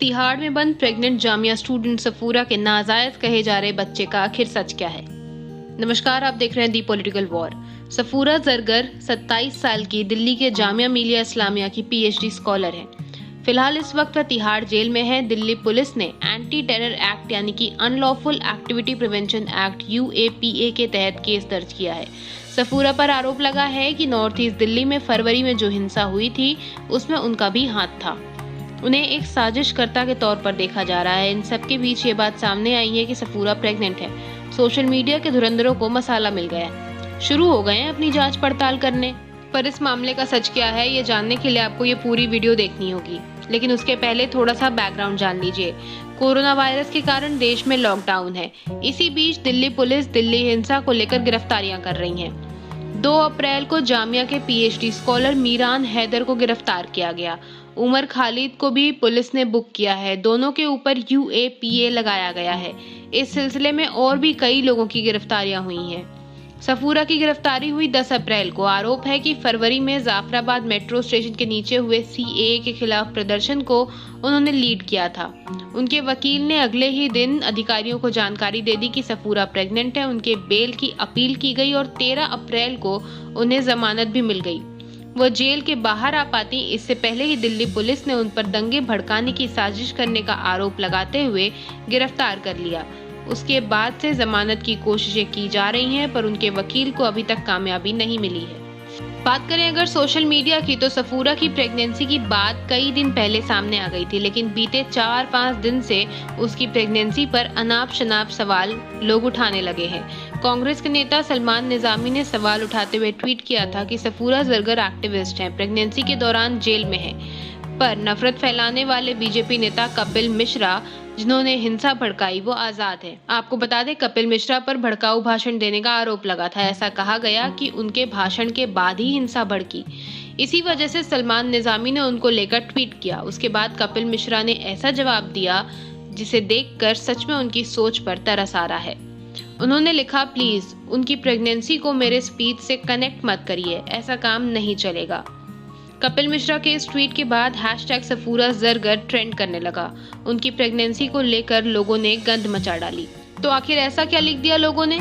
तिहाड़ में बंद pregnant Jamia student Safura के नाजायज कहे जा रहे बच्चे का आखिर सच क्या है। नमस्कार, आप देख रहे हैं the political war. Safura Zargar 27 साल की दिल्ली के जामिया मिलिया इस्लामिया की पीएचडी स्कॉलर है। फिलहाल इस वक्त वह तिहाड़ जेल में है। दिल्ली पुलिस ने एंटी टेरर एक्ट यानी कि unlawful activity prevention act UAPA के तहत केस दर्ज किया है। सफूरा पर आरोप लगा है कि नॉर्थ ईस्ट दिल्ली में फरवरी में जो हिंसा हुई थी उसमें उनका भी हाथ था। उन्हें एक साजिशकर्ता के तौर पर देखा जा रहा है। इन सब के बीच ये बात सामने आई है कि सफूरा प्रेग्नेंट है। सोशल मीडिया के धुरंधरों को मसाला मिल गया, शुरू हो गए हैं अपनी जांच पड़ताल करने। पर इस मामले का सच क्या है ये जानने के लिए आपको ये पूरी वीडियो देखनी होगी, लेकिन उसके पहले थोड़ा सा बैकग्राउंड जान लीजिए। कोरोना वायरस के कारण देश में लॉकडाउन है। इसी बीच दिल्ली पुलिस दिल्ली हिंसा को लेकर गिरफ्तारियां कर रही है। 2 अप्रैल को जामिया के पीएचडी स्कॉलर मीरान हैदर को गिरफ्तार किया गया। उमर खालिद को भी पुलिस ने बुक किया है। दोनों के ऊपर UAPA लगाया गया है। इस सिलसिले में और भी कई लोगों की गिरफ्तारियां हुई हैं। सफूरा की गिरफ्तारी हुई 10 अप्रैल को। आरोप है कि फरवरी में जाफराबाद मेट्रो स्टेशन के नीचे हुए CAA के खिलाफ प्रदर्शन को उन्होंने लीड किया था। उनके वकील ने अगले ही दिन अधिकारियों को जानकारी दे दी कि सफूरा प्रेग्नेंट है। उनके बेल की अपील की गई और 13 अप्रैल को उन्हें जमानत भी मिल गई। वो जेल के बाहर आ पाती। इससे पहले ही दिल्ली पुलिस ने उन पर दंगे भड़काने की साजिश करने का आरोप लगाते हुए गिरफ्तार कर लिया। उसके बाद से जमानत की कोशिशें की जा रही हैं, पर उनके वकील को अभी तक कामयाबी नहीं मिली है। बात करें अगर सोशल मीडिया की, तो सफूरा की प्रेगनेंसी की बात कई दिन पहले सामने आ गई थी, लेकिन बीते 4-5 दिन से उसकी प्रेगनेंसी पर अनाप शनाप सवाल लोग उठाने लगे हैं। कांग्रेस के नेता सलमान निजामी ने सवाल उठाते हुए ट्वीट किया था कि सफूरा जरगर एक्टिविस्ट हैं, प्रेगनेंसी के दौरान जेल में है। पर नफरत फैलाने वाले बीजेपी नेता कपिल मिश्रा, जिन्होंने हिंसा भड़काई, वो आजाद है। आपको बता दें, कपिल मिश्रा पर भड़काऊ भाषण देने का आरोप लगा था। ऐसा कहा गया कि उनके भाषण के बाद ही हिंसा भड़की। इसी वजह से सलमान निजामी ने उनको लेकर ट्वीट किया। उसके बाद कपिल मिश्रा ने ऐसा जवाब दिया जिसे देखकर सच में उनकी सोच पर तरस आ रहा है। उन्होंने लिखा, प्लीज उनकी प्रेगनेंसी को मेरे स्पीच से कनेक्ट मत करिए, ऐसा काम नहीं चलेगा। कपिल मिश्रा के इस ट्वीट के बाद #सफूरा जरगर ट्रेंड करने लगा। उनकी प्रेगनेंसी को लेकर लोगों ने गंद मचा डाली। तो आखिर ऐसा क्या लिख दिया लोगों ने?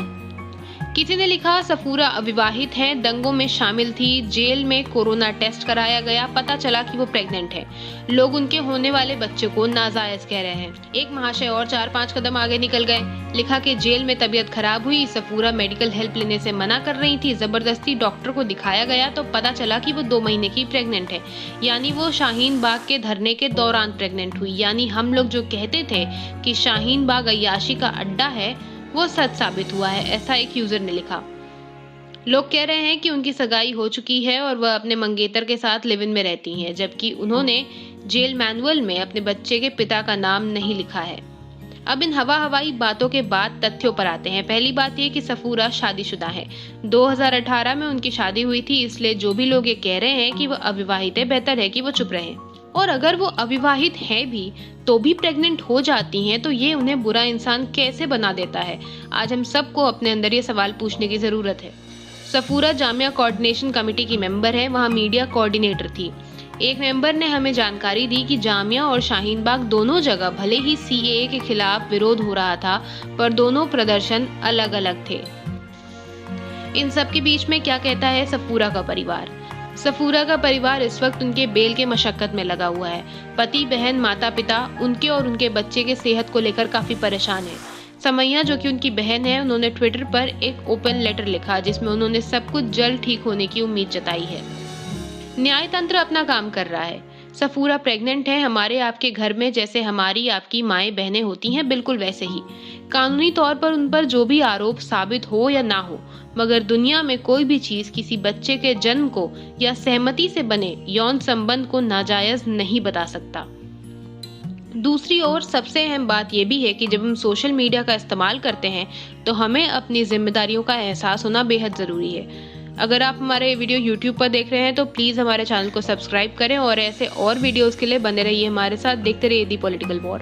किसी ने लिखा, सफूरा अविवाहित है, दंगों में शामिल थी, जेल में कोरोना टेस्ट कराया गया, पता चला कि वो प्रेग्नेंट है। लोग उनके होने वाले बच्चे को नाजायज कह रहे हैं। एक महाशय और 4-5 कदम आगे निकल गए। लिखा कि जेल में तबीयत खराब हुई, सफूरा मेडिकल हेल्प लेने से मना कर रही थी, जबरदस्ती डॉक्टर को दिखाया गया तो पता चला कि वो 2 महीने की प्रेग्नेंट है। यानी वो शाहीन बाग के धरने के दौरान प्रेग्नेंट हुई। यानी हम लोग जो कहते थे कि शाहीन बाग अय्याशी का अड्डा है, वो सच साबित हुआ है, ऐसा एक यूजर ने लिखा। लोग कह रहे हैं कि उनकी सगाई हो चुकी है और वह अपने मंगेतर के साथ लिव इन में रहती हैं, जबकि उन्होंने जेल मैनुअल में अपने बच्चे के पिता का नाम नहीं लिखा है। अब इन हवाई बातों के बाद तथ्यों पर आते हैं। पहली बात ये कि सफूरा शादीशुदा है। 2018 में उनकी शादी हुई थी, इसलिए जो भी लोग ये कह रहे हैं कि वो अविवाहित है, बेहतर है कि वो चुप रहें। और अगर वो अविवाहित है भी तो भी प्रेग्नेंट हो जाती हैं, तो ये उन्हें बुरा इंसान कैसे बना देता है? आज हम सबको अपने अंदर ये सवाल पूछने की जरूरत है। सफूरा जामिया कोऑर्डिनेशन कमेटी की मेंबर है, वहाँ मीडिया कोऑर्डिनेटर थी। एक मेंबर ने हमें जानकारी दी कि जामिया और शाहीन बाग दोनों जगह भले ही CAA के खिलाफ विरोध हो रहा था, पर दोनों प्रदर्शन अलग अलग थे। इन सब के बीच में क्या कहता है सफूरा का परिवार? सफूरा का परिवार इस वक्त उनके बेल के मशक्कत में लगा हुआ है। पति, बहन, माता पिता उनके और उनके बच्चे के सेहत को लेकर काफी परेशान है। समैया, जो कि उनकी बहन है, उन्होंने ट्विटर पर एक ओपन लेटर लिखा जिसमें उन्होंने सब कुछ जल्द ठीक होने की उम्मीद जताई है। न्याय तंत्र अपना काम कर रहा है। सफूरा प्रेग्नेंट है। हमारे आपके घर में जैसे हमारी आपकी माएं बहनें होती हैं, बिल्कुल वैसे ही कानूनी तौर पर उन पर जो भी आरोप साबित हो या ना हो, मगर दुनिया में कोई भी चीज किसी बच्चे के जन्म को या सहमति से बने यौन संबंध को नाजायज नहीं बता सकता। दूसरी ओर सबसे अहम बात यह भी है कि जब हम सोशल मीडिया का इस्तेमाल करते हैं तो हमें अपनी जिम्मेदारियों का एहसास होना बेहद जरूरी है। अगर आप हमारे वीडियो YouTube पर देख रहे हैं तो प्लीज हमारे चैनल को सब्सक्राइब करें और ऐसे और वीडियोस के लिए बने रहिए हमारे साथ। देखते रहिए दी पॉलिटिकल वॉर।